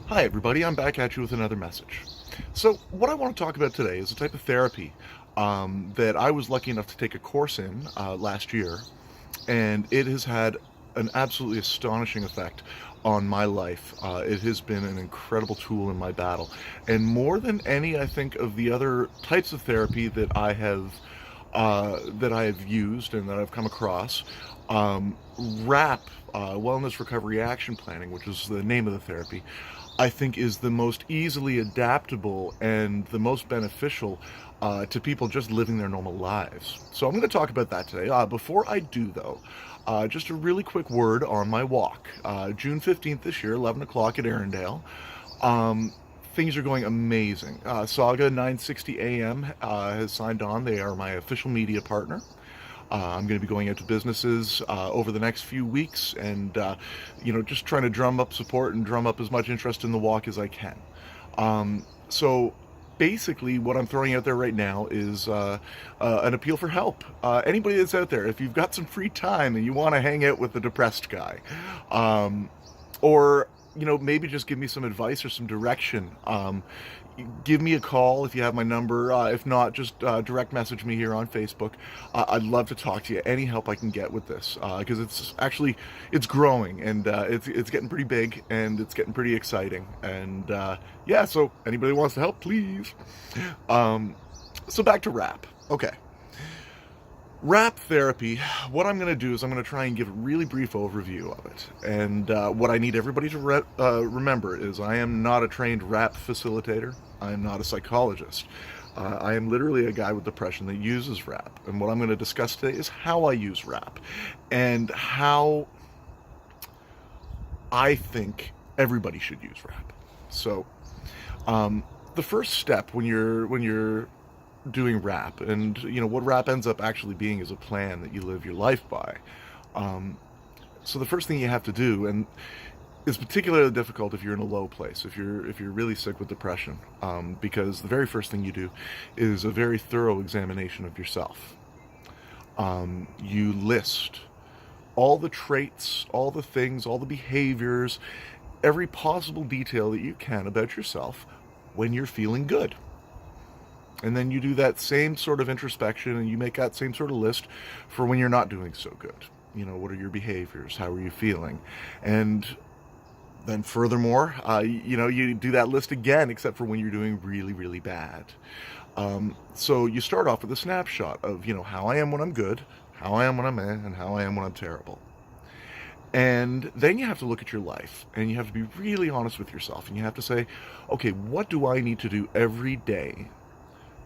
Hi, everybody. I'm back at you with another message. So, what I want to talk about today is a type of therapy that I was lucky enough to take a course in last year, and it has had an absolutely astonishing effect on my life. It has been an incredible tool in my battle, and more than any, I think, of the other types of therapy that I have used and that I've come across. RAP, Wellness Recovery Action Planning, which is the name of the therapy, I think is the most easily adaptable and the most beneficial to people just living their normal lives. So I'm going to talk about that today. Before I do, though, just a really quick word on my walk. June 15th this year, 11 o'clock at Arendelle. Um, Things are going amazing. Saga 960 AM has signed on. They are my official media partner. I'm going to be going out to businesses over the next few weeks and, just trying to drum up support and drum up as much interest in the walk as I can. So basically, what I'm throwing out there right now is an appeal for help. Anybody that's out there, if you've got some free time and you want to hang out with the depressed guy, or maybe just give me some advice or some direction. Give me a call if you have my number. If not, just direct message me here on Facebook. I'd love to talk to you. Any help I can get with this, because it's growing and it's getting pretty big and it's getting pretty exciting. And yeah, so anybody wants to help, please. So back to RAP. Okay. RAP therapy, what I'm going to do is I'm going to try and give a really brief overview of it. And what I need everybody to remember is I am not a trained RAP facilitator. I am not a psychologist. I am literally a guy with depression that uses RAP. And what I'm going to discuss today is how I use RAP and how I think everybody should use RAP. So the first step when you're doing RAP, and what RAP ends up actually being is a plan that you live your life by. So the first thing you have to do, and it's particularly difficult if you're in a low place, if you're really sick with depression, because the very first thing you do is a very thorough examination of yourself. You list all the traits, all the things, all the behaviors, every possible detail that you can about yourself when you're feeling good. And then you do that same sort of introspection and you make that same sort of list for when you're not doing so good. What are your behaviors? How are you feeling? And then furthermore, you do that list again, except for when you're doing really, really bad. So you start off with a snapshot of, how I am when I'm good, how I am when I'm and how I am when I'm terrible. And then you have to look at your life and you have to be really honest with yourself and you have to say, okay, what do I need to do every day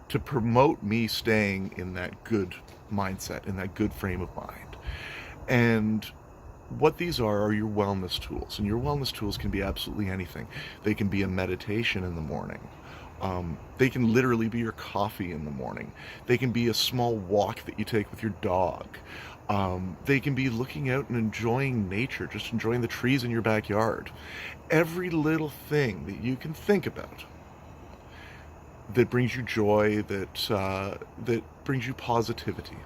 to promote me staying in that good mindset, in that good frame of mind? And what these are your wellness tools. And your wellness tools can be absolutely anything. They can be a meditation in the morning. They can literally be your coffee in the morning. They can be a small walk that you take with your dog. They can be looking out and enjoying nature, just enjoying the trees in your backyard. Every little thing that you can think about that brings you joy, that brings you positivity.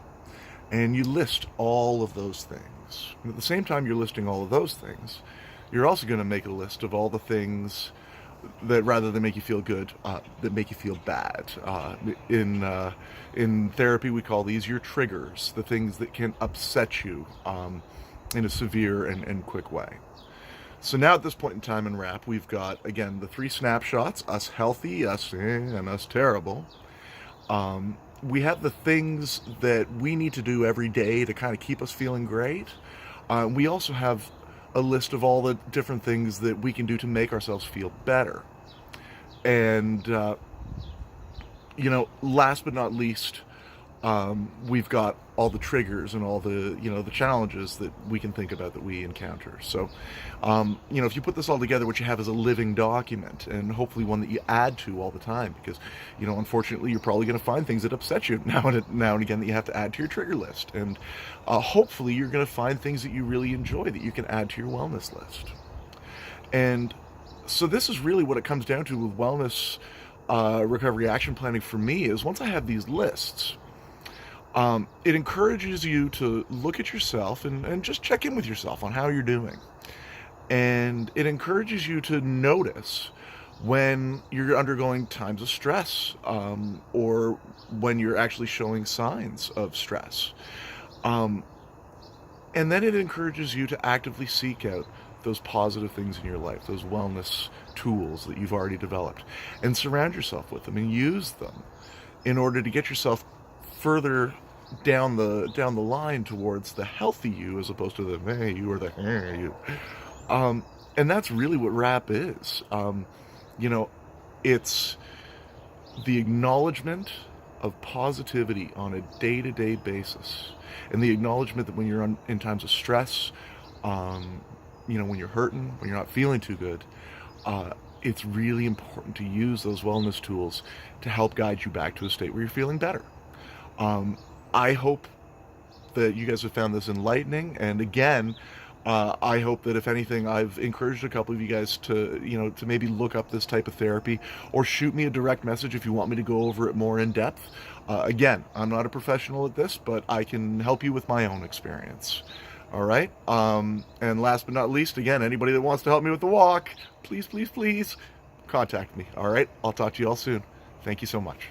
And you list all of those things. And at the same time you're listing all of those things, you're also going to make a list of all the things that, rather than make you feel good, that make you feel bad. In therapy, we call these your triggers, the things that can upset you in a severe and quick way. So now at this point in time in RAP, we've got, again, the three snapshots, us healthy, us and us terrible. We have the things that we need to do every day to kind of keep us feeling great. We also have a list of all the different things that we can do to make ourselves feel better. And, last but not least, we've got all the triggers and all the challenges that we can think about that we encounter. So, if you put this all together, what you have is a living document, and hopefully one that you add to all the time, because, unfortunately, you're probably going to find things that upset you now and again that you have to add to your trigger list. And hopefully you're going to find things that you really enjoy that you can add to your wellness list. And so this is really what it comes down to with wellness recovery action planning for me, is once I have these lists, it encourages you to look at yourself and just check in with yourself on how you're doing. And it encourages you to notice when you're undergoing times of stress, or when you're actually showing signs of stress. Um, and then it encourages you to actively seek out those positive things in your life, those wellness tools that you've already developed, and surround yourself with them and use them in order to get yourself further down the line towards the healthy you, as opposed to the hey you or the hey you. Um, and that's really what rap is. You know, it's the acknowledgement of positivity on a day-to-day basis, and the acknowledgement that when you're in times of stress, um, when you're hurting, when you're not feeling too good, uh, it's really important to use those wellness tools to help guide you back to a state where you're feeling better. Um, I hope that you guys have found this enlightening. And again, I hope that if anything, I've encouraged a couple of you guys to, to maybe look up this type of therapy, or shoot me a direct message if you want me to go over it more in depth. Again, I'm not a professional at this, but I can help you with my own experience. All right. And last but not least, again, anybody that wants to help me with the walk, please, please, please contact me. All right. I'll talk to you all soon. Thank you so much.